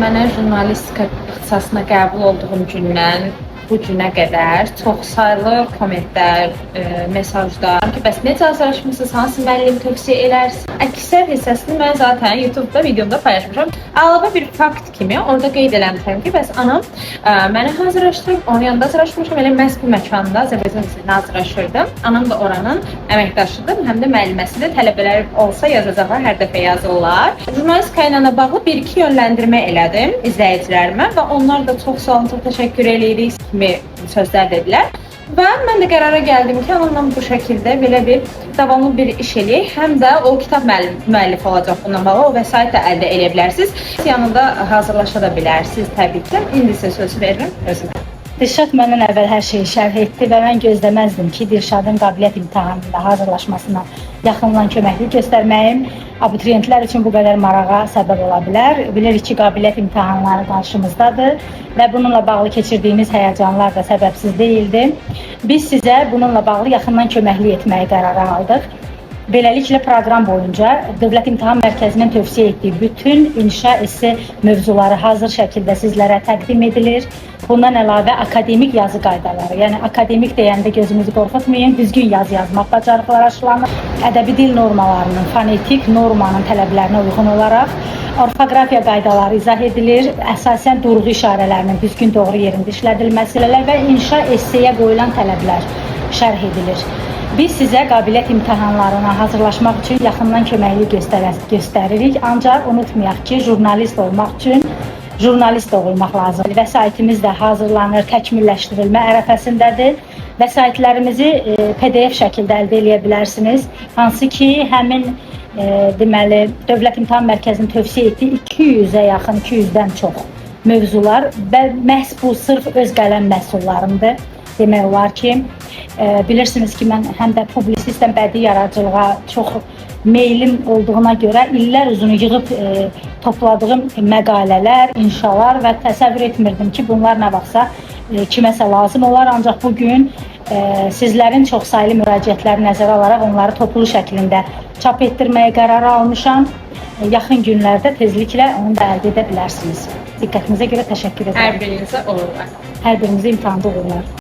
Mənə jurnalistika ixtisasına qəbul olduğum gündən bu günə qədər çoxsaylı kommentlər, mesajlar ki, bəs necə hazırlaşmısınız, hansı müəllimi tövsiyə edərsiniz? Əksər hissəsini mən zaten YouTube'da videomda paylaşmışam. Əlavə bir fakt kimi orada qeyd eləmişəm ki, bəs anam məni hazırlaşdırıb, onun yanında hazırlaşmışam. Elə məhz bu məkanda Azərbaycan dilində hazırlaşırdım. Anam da oranın əməkdaşıdır, həm də müəlliməsidir. Tələbələr olsa yazacaqlar, hər dəfə yazırlar. Jurnalistika ilə bağlı bir-iki yönləndirmə elədim izləyicilərimə və onlar da çox sağ olun, çox təşəkkür edirik kimi sözlər dedilər. Və mən də qərara gəldim ki, onunla bu şəkildə belə bir davamlı bir iş eləyək. Həm də o kitab müəllifi olacaq bununla bağlı, o vəsait də əldə edə bilərsiniz. Yanında hazırlaşa da bilərsiniz təbii ki. İndi sizə söz verirəm özümə. Dilşad məndən əvvəl hər şeyi şərh etdi və mən gözləməzdim ki, Dilşadın qabiliyyət imtahanında hazırlaşmasına yaxından köməklik göstərməyim abituriyentlər üçün bu qədər marağa səbəb ola bilər. Bilirik ki, qabiliyyət imtahanları qarşımızdadır və bununla bağlı keçirdiyimiz həyəcanlar da səbəbsiz deyildi. Biz sizə bununla bağlı yaxından köməklik etməyi qərara aldıq. Beləliklə, proqram boyunca Dövlət İmtahan Mərkəzinin tövsiyə etdiyi bütün inşa esse mövzuları hazır şəkildə sizlərə təqdim edilir. Bundan əlavə akademik yazı qaydaları, yəni akademik deyəndə gözünüzü qorxutmayın, düzgün yazı yazmaq bacarıqları aşılanır. Ədəbi dil normalarının, fonetik normanın tələblərinə uyğun olaraq orfoqrafiya qaydaları izah edilir, əsasən durğu işarələrinin düzgün doğru yerində işlədilməsi və inşa esseyə qoyulan tələblər şərh edilir. Biz sizə qabiliyyət imtahanlarına hazırlaşmaq üçün yaxından köməklik göstəririk. Ancaq unutmayaq ki, jurnalist olmaq üçün jurnalist olmaq lazımdır. Vəsaitimiz də hazırlanır, təkmilləşdirilmə ərəfəsindədir. Vəsaitlərimizi PDF şəkildə əldə edə bilərsiniz. Hansı ki, həmin deməli Dövlət İmtahan Mərkəzinin tövsiyə etdiyi 200-ə yaxın, 200-dən çox mövzular və məhz bu sırf öz qələm məhsullarımdır. Demək olar ki, bilirsiniz ki, mən həm də publisistəm, bədii yaradıcılığa çox meylim olduğuna görə illər uzunu yığıb topladığım məqalələr, inşalar və təsəvvür etmirdim ki, bunlar nə vaxtsa kiməsə lazım olar. Ancaq bugün sizlərin çoxsaylı müraciətləri nəzərə alaraq onları toplu şəklində çap etdirməyə qərar almışam. Yaxın günlərdə tezliklə onu da əldə edə bilərsiniz. Diqqətinizə görə təşəkkür edirəm. Hər birinizə uğurlar. Hər birinizə imtahanda uğurlar.